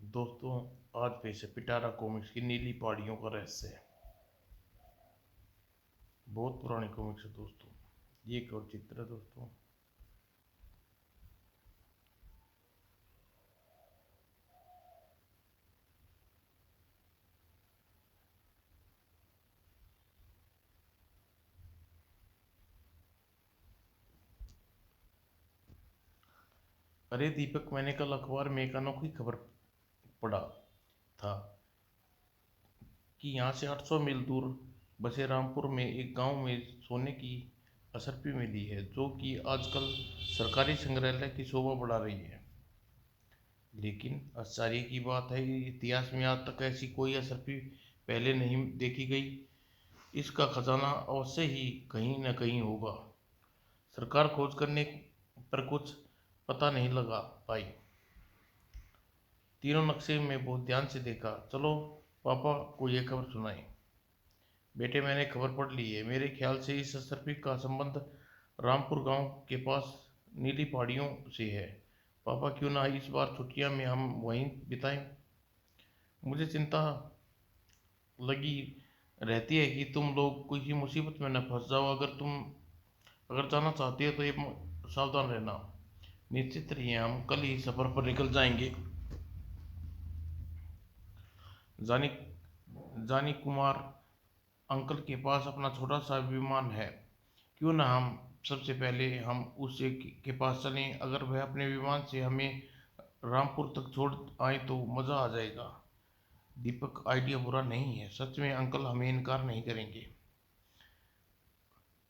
दोस्तों, आज पेश है पिटारा कॉमिक्स की नीली पहाड़ियों का रहस्य। बहुत पुरानी कॉमिक्स है दोस्तों। ये एक और चित्र है दोस्तों। अरे दीपक, मैंने कल अखबार में एक अनोखी खबर पढ़ा था कि यहाँ से 800 मील दूर बसे रामपुर में एक गांव में सोने की असरफी मिली है, जो कि आजकल सरकारी संग्रहालय की शोभा बढ़ा रही है। लेकिन आश्चर्य की बात है, इतिहास में आज तक ऐसी कोई असरफी पहले नहीं देखी गई। इसका खजाना अवश्य ही कहीं न कहीं होगा। सरकार खोज करने पर कुछ पता नहीं लगा पाई। तीनों नक्शे में बहुत ध्यान से देखा। चलो पापा को यह खबर सुनाई। बेटे, मैंने खबर पढ़ ली है। मेरे ख्याल से इस सर्पिल का संबंध रामपुर गांव के पास नीली पहाड़ियों से है। पापा, क्यों ना इस बार छुट्टियां में हम वहीं बिताएं। मुझे चिंता लगी रहती है कि तुम लोग किसी मुसीबत में न फंस जाओ। अगर जाना चाहती हो तो ये सावधान रहना। निश्चित रहिए, हम कल ही सफर पर निकल जाएंगे। जानी जानी कुमार अंकल के पास अपना छोटा सा विमान है। क्यों ना हम सबसे पहले हम उससे के पास चलें। अगर वह अपने विमान से हमें रामपुर तक छोड़ आए तो मज़ा आ जाएगा। दीपक, आइडिया बुरा नहीं है। सच में अंकल हमें इनकार नहीं करेंगे।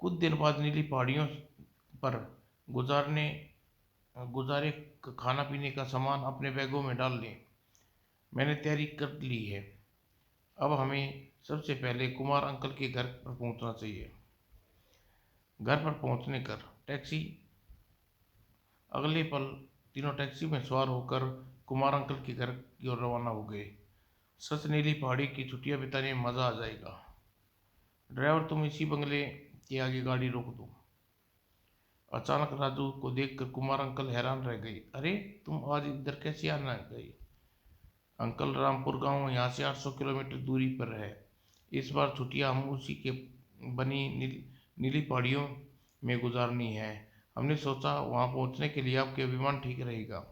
कुछ दिन बाद नीली पहाड़ियों पर गुजारने गुजारे खाना पीने का सामान अपने बैगों में डाल लें। मैंने तैयारी कर ली है। अब हमें सबसे पहले कुमार अंकल के घर पर पहुंचना चाहिए। घर पर पहुंचने कर टैक्सी अगले पल तीनों टैक्सी में सवार होकर कुमार अंकल के घर की ओर रवाना हो गए। सच, नीली पहाड़ी की छुट्टियां बिताने में मज़ा आ जाएगा। ड्राइवर, तुम इसी बंगले के आगे गाड़ी रोक दो। अचानक राजू को देखकर कुमार अंकल हैरान रह गए। अरे, तुम आज इधर कैसे आना गए? अंकल, रामपुर गांव यहाँ से 800 किलोमीटर दूरी पर है। इस बार छुट्टियां हम उसी के बनी नीली पहाड़ियों में गुजारनी है। हमने सोचा वहां पहुंचने के लिए आपके विमान ठीक रहेगा।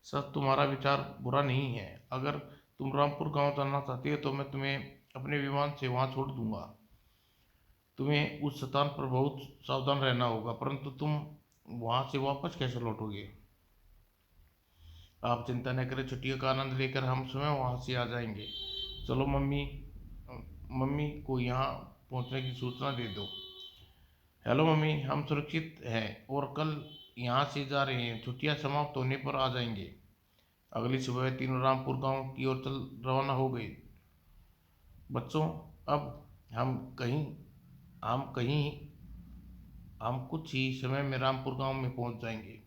सर, तुम्हारा विचार बुरा नहीं है। अगर तुम रामपुर गांव जाना चाहती हो तो मैं तुम्हें अपने विमान से वहां छोड़ दूंगा। तुम्हें उस स्थान पर बहुत सावधान रहना होगा, परंतु तुम वहां से वापस कैसे लौटोगे? आप चिंता न करें, छुट्टियों का आनंद लेकर हम स्वयं वहां से आ जाएंगे। चलो मम्मी, मम्मी को यहाँ पहुँचने की सूचना दे दो। हेलो मम्मी, हम सुरक्षित हैं और कल यहाँ से जा रहे हैं। छुट्टियाँ समाप्त होने पर आ जाएंगे। अगली सुबह तीनों रामपुर गांव की ओर चल रवाना हो गए। बच्चों, अब हम कहीं हम कहीं हम कुछ ही समय में रामपुर गांव में पहुंच जाएंगे।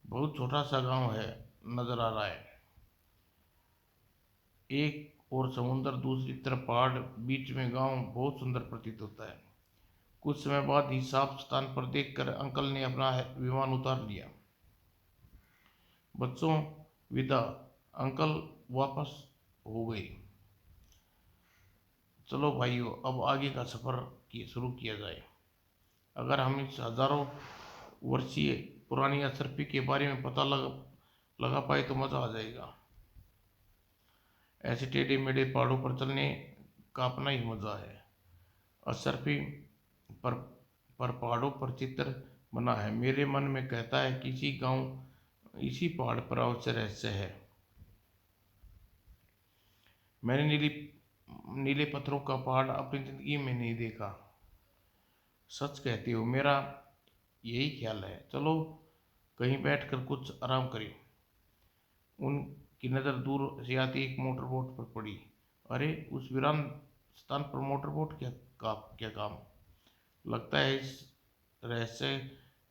बहुत छोटा सा गांव है, नजर आ रहा है। एक और समुंदर, दूसरी तरफ पहाड़, बीच में गांव बहुत सुंदर प्रतीत होता है। कुछ समय बाद ही साफ स्थान पर देखकर अंकल ने अपना विमान उतार लिया। बच्चों, विदा। अंकल वापस हो गए। चलो भाइयों, अब आगे का सफर शुरू किया जाए। अगर हम इस हजारों वर्षीय पुरानी असरफी के बारे में पता लगा पाए तो मज़ा आ जाएगा। ऐसे टेढ़े मेढ़े पहाड़ों पर चलने का अपना ही मज़ा है। असरफी पर पहाड़ों पर चित्र बना है। मेरे मन में कहता है कि इसी पहाड़ पर अवश्य रहस्य है। मैंने नीले पत्थरों का पहाड़ अपनी ज़िंदगी में नहीं देखा। सच कहती हो, मेरा यही ख्याल है। चलो कहीं बैठकर कुछ आराम करें। उनकी नज़र दूर से आती एक मोटर बोट पर पड़ी। अरे, उस वीरान स्थान पर मोटर बोट क्या काम? लगता है इस रहस्य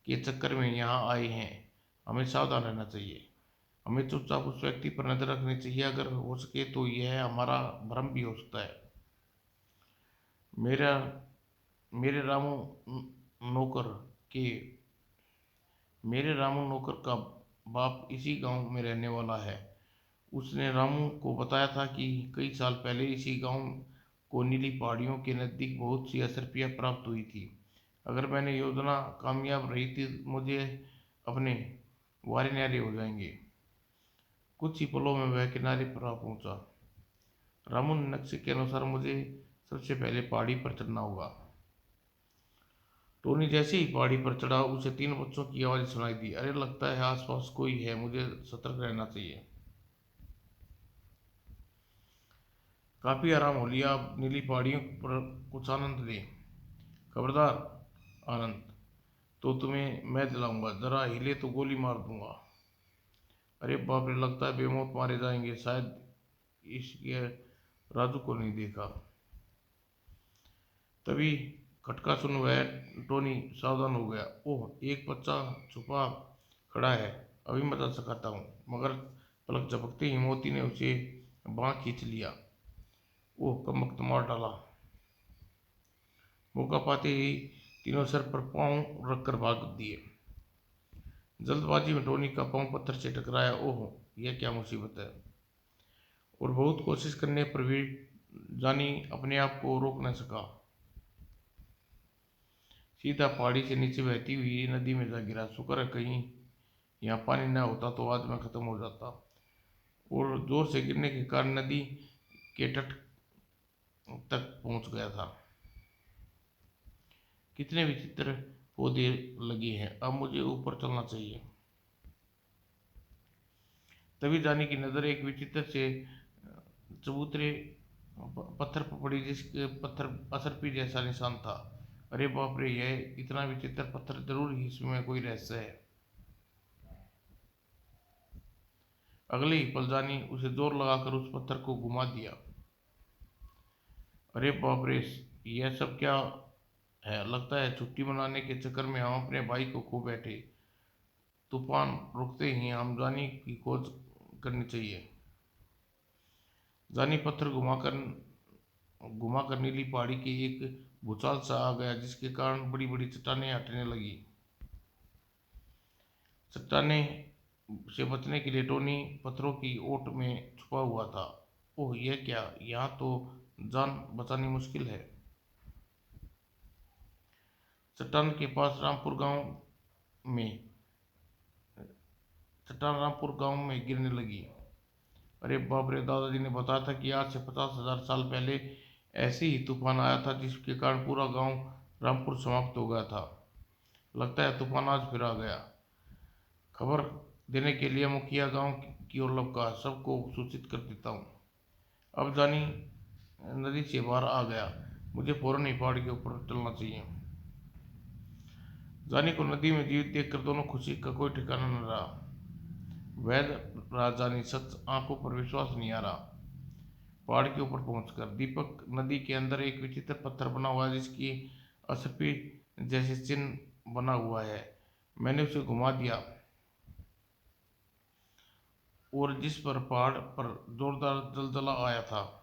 के चक्कर में यहाँ आए हैं। हमें सावधान रहना चाहिए। हमें चुपचाप उस व्यक्ति पर नजर रखनी चाहिए। अगर हो सके तो यह हमारा भ्रम भी हो सकता है। मेरा मेरे रामू नौकर के मेरे रामू नौकर का बाप इसी गांव में रहने वाला है। उसने रामू को बताया था कि कई साल पहले इसी गांव को नीली पहाड़ियों के नज़दीक बहुत सी असरपियाँ प्राप्त हुई थी। अगर मैंने योजना कामयाब रही थी मुझे अपने वारे न्यारे हो जाएंगे। कुछ ही पलों में वह किनारे पर आ पहुंचा। रामू ने नक्शे के अनुसार मुझे सबसे पहले पहाड़ी पर चढ़ना होगा। टोनी जैसे ही पहाड़ी पर चढ़ा उसे 3 बच्चों की आवाज़ सुनाई दी। अरे लगता है आसपास कोई है, मुझे सतर्क रहना चाहिए। काफी आराम हो लिया, अब नीली पहाड़ियों पर कुछ आनंद ले। खबरदार आनंद, तो तुम्हें मैं दिलाऊंगा, जरा हिले तो गोली मार दूंगा। अरे बाप रे, लगता है बेमौत मारे जाएंगे। शायद इसके राजू को नहीं देखा। तभी खटका सुन वह टोनी सावधान हो गया। ओह, एक बच्चा छुपा खड़ा है, अभी मदद सिखाता हूँ। मगर पलक झपकते ही मोती ने उसे बांह खींच लिया। ओह, कमबख्त मार डाला। मौका पाते ही तीनों सर पर पांव रखकर भाग दिए। जल्दबाजी में टोनी का पांव पत्थर से टकराया। ओह, यह क्या मुसीबत है। और बहुत कोशिश करने पर भी जानी अपने आप को रोक न सका। सीधा पहाड़ी से नीचे बहती हुई नदी में जा गिरा। शुक्र है कहीं यहाँ पानी न होता तो आज मैं खत्म हो जाता। और जोर से गिरने के कारण नदी के तट तक पहुंच गया था। कितने विचित्र पौधे लगे हैं, अब मुझे ऊपर चलना चाहिए। तभी जानी की नजर एक विचित्र से चबूतरे पत्थर पर पड़ी, जिसके पत्थर असरपी जैसा निशान था। अरे बाप रे, यह इतना विचित्र पत्थर, जरूर ही इसमें कोई रहस्य है। अगले ही पल जानी उसे जोर लगाकर उस पत्थर को घुमा दिया। अरे बाप रे, यह सब क्या है। लगता है छुट्टी मनाने के चक्कर में हम अपने भाई को खो बैठे। तूफान रुकते ही हम जानी की खोज करनी चाहिए। जानी पत्थर घुमाकर नीली पहाड़ी के एक भूचाल सा आ गया, जिसके कारण बड़ी बड़ी चट्टानें हटने लगी। चट्टानें से बचने के लिए टोनी पत्थरों की ओट में छुपा हुआ था। ओह, यह क्या, यहाँ तो जान बचानी मुश्किल है। चट्टान के पास रामपुर गांव में चट्टान रामपुर गांव में गिरने लगी। अरे बाप रे, दादाजी ने बताया था कि आज से 50,000 साल पहले ऐसे ही तूफान आया था, जिसके कारण पूरा गांव रामपुर समाप्त हो गया था। लगता है तूफान आज फिर आ गया। खबर देने के लिए मुखिया गांव की ओर लपका। सबको सूचित कर देता हूँ। अब जानी नदी से बाहर आ गया। मुझे फौरन ही पहाड़ के ऊपर चलना चाहिए। जानी को नदी में जीवित देखकर दोनों खुशी का कोई ठिकाना न रहा। वैद राजानी सच आंखों पर विश्वास नहीं आ रहा। पहाड़ के ऊपर पहुंचकर दीपक नदी के अंदर एक विचित्र पत्थर बना हुआ है, जिसकी असरपी जैसे चिन्ह बना हुआ है। मैंने उसे घुमा दिया और जिस पर पहाड़ पर जोरदार जलजला आया था।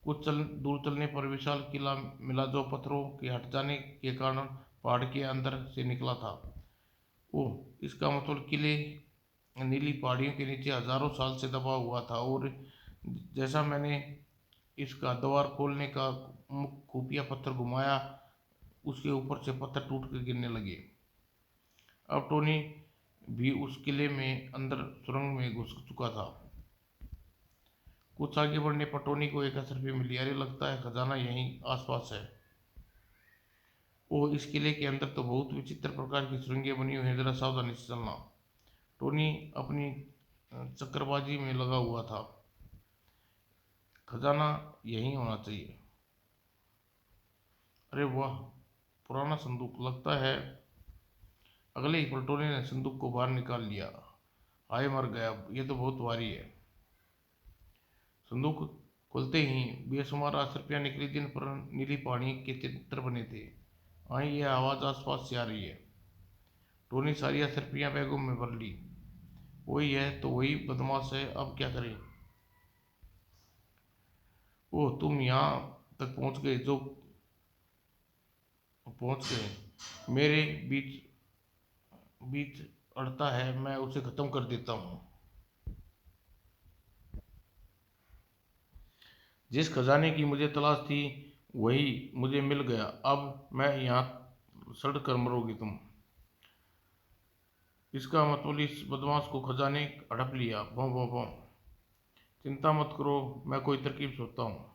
दूर चलने पर विशाल किला मिला, जो पत्थरों के हट जाने के कारण पहाड़ के अंदर से निकला था। ओह, इसका मतलब किले नीली पहाड़ियों के नीचे हजारों साल से दबा हुआ था। और जैसा मैंने इसका द्वार खोलने का खुफिया पत्थर घुमाया, उसके ऊपर से पत्थर टूट कर गिरने लगे। अब टोनी भी उस किले में अंदर सुरंग में घुस चुका था। कुछ आगे बढ़ने पर टोनी को एक असरपी मिली। अरे लगता है खजाना यहीं आसपास है। ओह, इस किले के अंदर तो बहुत विचित्र प्रकार की सुरंगें बनी हुई हैं, जरा सावधानी से चलना। टोनी अपनी चक्करबाजी में लगा हुआ था। खजाना यहीं होना चाहिए। अरे वाह, पुराना संदूक लगता है। अगले ही पल टोनी ने संदूक को बाहर निकाल लिया। हाय मर गया, ये तो बहुत भारी है। संदूक खोलते ही बेशुमार असरपियाँ निकली, जिन पर नीली पहाड़ी के चित्र बने थे। आई, यह आवाज़ आसपास से आ रही है। टोनी सारी असरपियाँ बैगों में भर ली। वही है तो वही बदमाश है, अब क्या करें। ओह, तुम यहाँ तक पहुँच गए। मेरे बीच बीच अड़ता है, मैं उसे ख़त्म कर देता हूँ। जिस खजाने की मुझे तलाश थी वही मुझे मिल गया। अब मैं यहाँ सड़ कर मरोगी तुम। इसका मतलब इस बदमाश को खजाने हड़प लिया। भों भों भों। चिंता मत करो, मैं कोई तरकीब सोचता हूँ।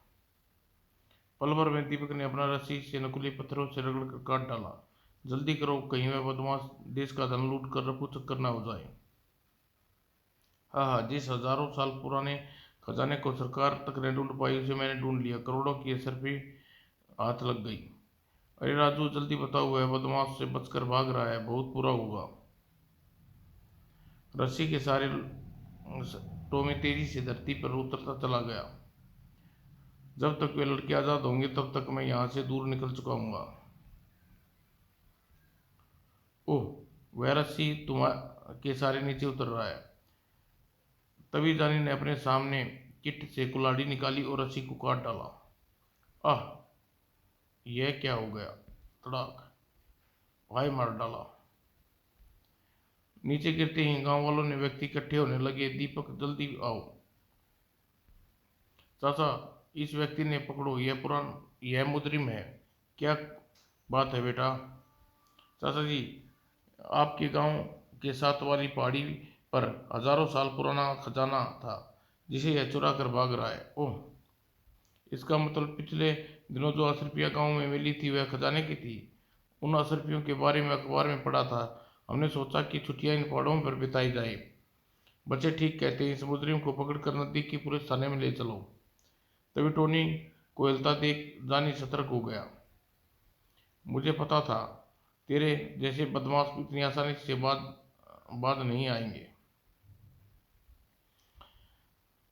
पल भर में दीपक ने अपना रस्सी से नकुली पत्थरों से रगड़ कर काट डाला। जल्दी करो, कहीं वह बदमाश देश का धन लूट कर रफू चक्कर न हो जाए। हाँ हाँ, जिस हजारों साल पुराने खजाने को सरकार तक ने ढूंढ पाई उसे मैंने ढूंढ लिया। करोड़ों की असरफी हाथ लग गई। अरे राजू, जल्दी बताओ, वह बदमाश से बचकर भाग रहा है, बहुत बुरा होगा। रस्सी के सारे टोमे तेजी से धरती पर उतरता चला गया। जब तक वे लड़के आजाद होंगे तब तक मैं यहाँ से दूर निकल चुका हूँगा। ओह, वह रस्सी तुम्हारे के सारे नीचे उतर रहा है। तभी जानी ने अपने सामने किट से कुल्हाड़ी निकाली और रस्सी को काट डाला। आह, यह क्या हो गया? तड़ाक, भाई मार डाला। नीचे गिरते ही गांव वालों ने व्यक्ति इकट्ठे होने लगे। दीपक, जल्दी आओ। चाचा, इस व्यक्ति ने पकड़ो, यह मुजरिम है। क्या बात है बेटा? चाचा जी, आपके गांव के साथ वाली पहाड़ी पर हजारों साल पुराना खजाना था जिसे यह चुरा कर भाग रहा है। ओह, इसका मतलब पिछले दिनों जो अशरफिया गांव में मिली थी वह खजाने की थी। उन अशरफियों के बारे में अखबार में पढ़ा था। हमने सोचा कि छुट्टियां इन पहाड़ों पर बिताई जाए। बच्चे ठीक कहते हैं, इस मुजरिम को पकड़कर नजदीक की पुलिस थाने में ले चलो। तभी टोनी को हिलता देख जानी सतर्क हो गया। मुझे पता था तेरे जैसे बदमाश इतनी आसानी से बाज नहीं आएंगे।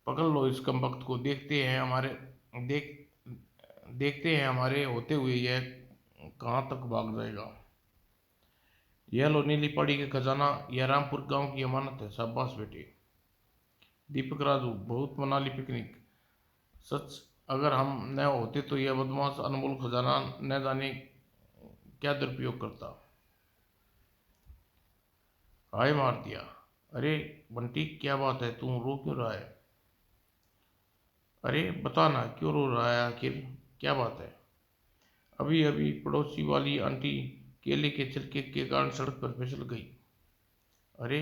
पकड़ लो इस कमबख्त को, देख देखते हैं हमारे होते हुए यह कहाँ तक भाग जाएगा। यह लो नीली पहाड़ी का खजाना, यह रामपुर गांव की अमानत है। शाबाश बेटे। दीपक, राजू, बहुत मना ली पिकनिक। सच, अगर हम न होते तो यह बदमाश अनमोल खजाना न जाने क्या दुरुपयोग करता। हाय मार दिया। अरे बंटी, क्या बात है, तू रो क्यों रहा है? अरे बता ना, क्यों रो रहा है आखिर? क्या बात है? अभी अभी पड़ोसी वाली आंटी केले के छिलके के कारण सड़क पर फिसल गई। अरे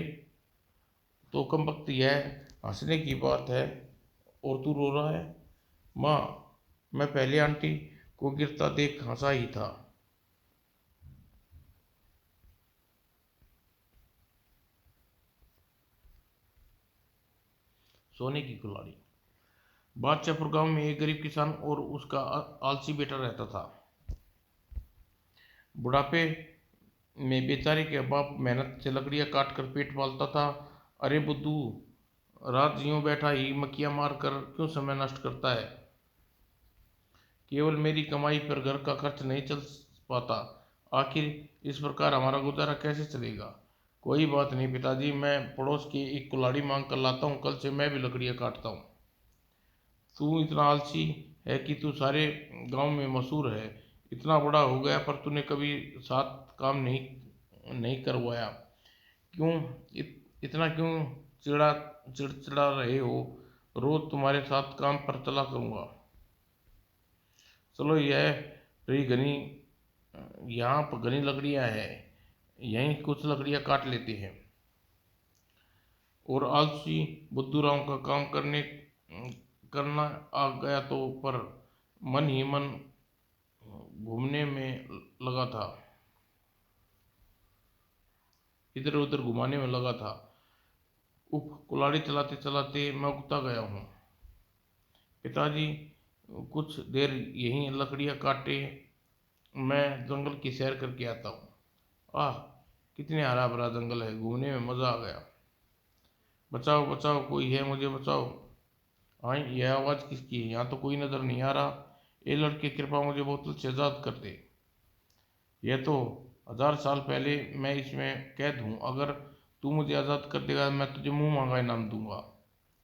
तो कम वक्त यह हंसने की बात है और तू रो रहा है? माँ, मैं पहले आंटी को गिरता देख हंसा ही था। सोने की कुल्हाड़ी। बादशाहपुर गांव में एक गरीब किसान और उसका आलसी बेटा रहता था। बुढ़ापे में बेचारे के बाप मेहनत से लकड़ियां काट कर पेट पालता था। अरे बुद्धू, रात यूं बैठा ही मक्खियां मार कर क्यों समय नष्ट करता है? केवल मेरी कमाई पर घर का खर्च नहीं चल पाता। आखिर इस प्रकार हमारा गुजारा कैसे चलेगा? कोई बात नहीं पिताजी, मैं पड़ोस की एक कुल्हाड़ी मांग कर लाता हूँ, कल से मैं भी लकड़ियाँ काटता हूँ। तू इतना आलसी है कि तू सारे गांव में मशहूर है। इतना बड़ा हो गया पर तूने कभी साथ काम नहीं नहीं करवाया। क्यों इतना क्यों चिड़ा चिड़चिड़ा रहे हो? रोज तुम्हारे साथ काम पर चला करूँगा। चलो, यह रही घनी यहाँ पर घनी लकड़ियाँ हैं, यहीं कुछ लकड़ियाँ काट लेते हैं। और आलसी बुद्धू राम का काम करना आ गया तो पर मन ही मन घूमने में लगा था, इधर उधर घुमाने में लगा था। उफ, कुल्हाड़ी चलाते चलाते मैं उगता गया हूँ। पिताजी, कुछ देर यहीं लकड़ियाँ काटे, मैं जंगल की सैर करके आता हूँ। आह, कितने हरा भरा जंगल है, घूमने में मज़ा आ गया। बचाओ बचाओ, कोई है, मुझे बचाओ। हाँ, यह आवाज़ किसकी है? यहाँ तो कोई नज़र नहीं आ रहा। ए लड़के, कृपा मुझे बोतल से आज़ाद कर दे। यह तो 1000 साल पहले मैं इसमें कैद हूँ। अगर तू मुझे आज़ाद कर देगा मैं तुझे मुंह मांगा इनाम दूंगा।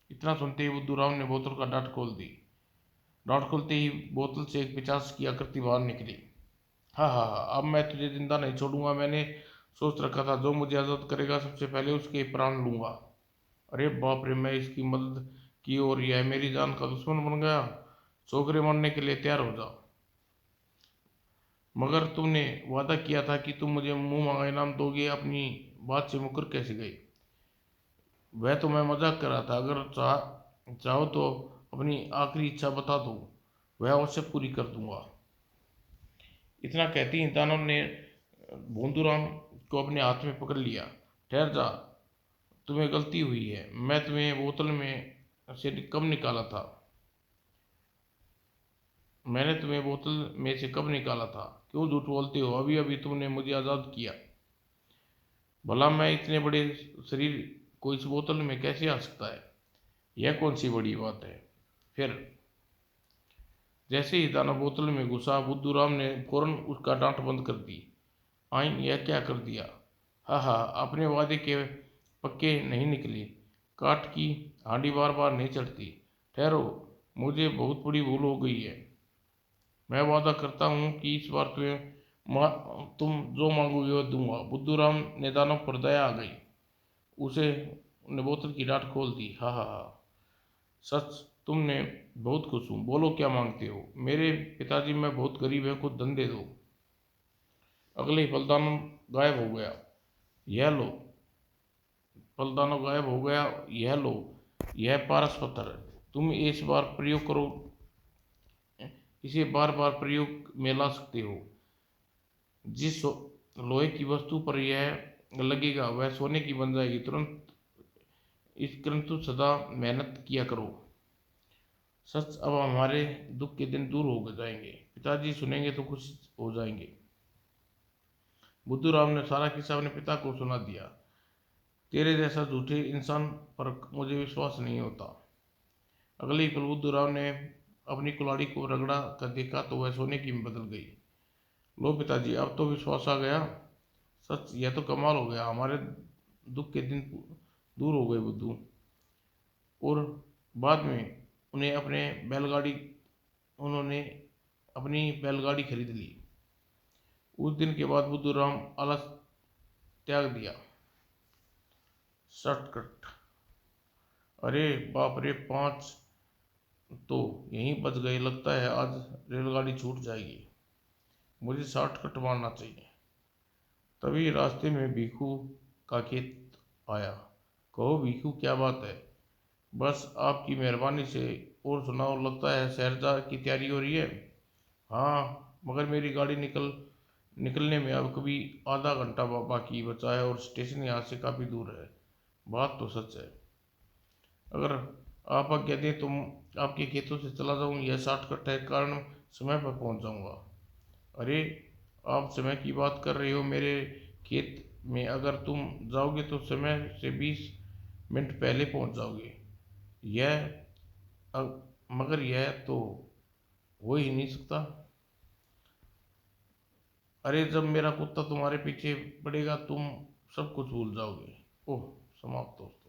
इतना सुनते ही बुद्धूराम ने बोतल का डाट खोल दी। डाट खोलते ही बोतल से एक पिशाच की आकृति बाहर निकली। हाँ हाँ हाँ, अब मैं तुझे जिंदा नहीं छोड़ूंगा। मैंने सोच रखा था जो मुझे आज़ाद करेगा सबसे पहले उसके प्राण लूंगा। अरे बाप रे, मैं इसकी मदद की और यह मेरी जान का दुश्मन बन गया। छोकरे मारने के लिए तैयार हो जा। मगर तुमने वादा किया था कि तुम मुझे मुंह मांगा इनाम दोगे, अपनी बात से मुकर कैसे गई? वह तो मैं मजाक कर रहा था। अगर चाहो तो अपनी आखिरी इच्छा बता दो, वह अवश्य पूरी कर दूंगा। इतना कहते ही दानव ने भोंदूराम को अपने हाथ में पकड़ लिया। ठहर जा, तुम्हें गलती हुई है। मैं तुम्हें बोतल में से कब निकाला था? मैंने तुम्हें बोतल में से कब निकाला था? क्यों झूठ बोलते हो? अभी अभी तुमने मुझे आज़ाद किया। भला मैं इतने बड़े शरीर को इस बोतल में कैसे आ सकता है? यह कौन सी बड़ी बात है? फिर जैसे ही दाना बोतल में घुसा, बुद्धूराम ने फौरन उसका डांट बंद कर दी। आइन, यह क्या कर दिया? हा हा, अपने वादे के पक्के नहीं निकले। काठ की हांडी बार बार नहीं चढ़ती। ठहरो, मुझे बहुत बड़ी भूल हो गई है। मैं वादा करता हूँ कि इस बार तुम जो मांगोगे वह दूंगा। बुद्धूराम ने दानव पर दया आ गई। उसे ने बोतल की डांट खोल दी। हा हा हा, सच, तुमने बहुत खुश हूँ। बोलो क्या मांगते हो? मेरे पिताजी, मैं बहुत गरीब है, कुछ धन दे दो। अगले ही फलदान गायब हो गया। यह लो, फलदानो गायब हो गया। यह लो, यह पारस पत्थर है। तुम इस बार प्रयोग करो, इसे बार बार प्रयोग में ला सकते हो। जिस लोहे की वस्तु पर यह लगेगा वह सोने की बन जाएगी। परंतु सदा मेहनत किया करो। सच, अब हमारे दुख के दिन दूर हो जाएंगे। पिताजी सुनेंगे तो खुश हो जाएंगे। बुद्धूराम ने सारा किस्सा अपने पिता को सुना दिया। तेरे जैसा झूठे इंसान पर मुझे विश्वास नहीं होता। अगले ही पल बुद्धूराम ने अपनी कुल्हाड़ी को रगड़ा कर देखा तो वह सोने की में बदल गई। लो पिताजी, अब तो विश्वास आ गया। सच, यह तो कमाल हो गया। हमारे दुख के दिन दूर हो गए बुद्धू। और बाद में उन्हें अपने बैलगाड़ी उन्होंने अपनी बैलगाड़ी खरीद ली। उस दिन के बाद बुद्धूराम आलस त्याग दिया। शॉर्टकट। अरे बाप रे, 5 तो यहीं बच गए। लगता है आज रेलगाड़ी छूट जाएगी। मुझे शॉर्टकट मारना चाहिए। तभी रास्ते में भीखू का खेत आया। कहो भीखू, क्या बात है? बस आपकी मेहरबानी से। और सुनाओ, लगता है शहर की तैयारी हो रही है। हाँ, मगर मेरी गाड़ी निकलने में अब कभी आधा घंटा बाकी बचा है और स्टेशन यहाँ से काफ़ी दूर है। बात तो सच है। अगर आप आज्ञा दें तो आपके खेतों से चला जाऊँ। यह शॉर्टकट है, कारण समय पर पहुँच जाऊँगा। अरे, आप समय की बात कर रहे हो? मेरे खेत में अगर तुम जाओगे तो समय से 20 मिनट पहले पहुँच जाओगे। यह मगर यह तो हो ही नहीं सकता। अरे, जब मेरा कुत्ता तुम्हारे पीछे पड़ेगा तुम सब कुछ भूल जाओगे। ओह, समाप्त दोस्तों।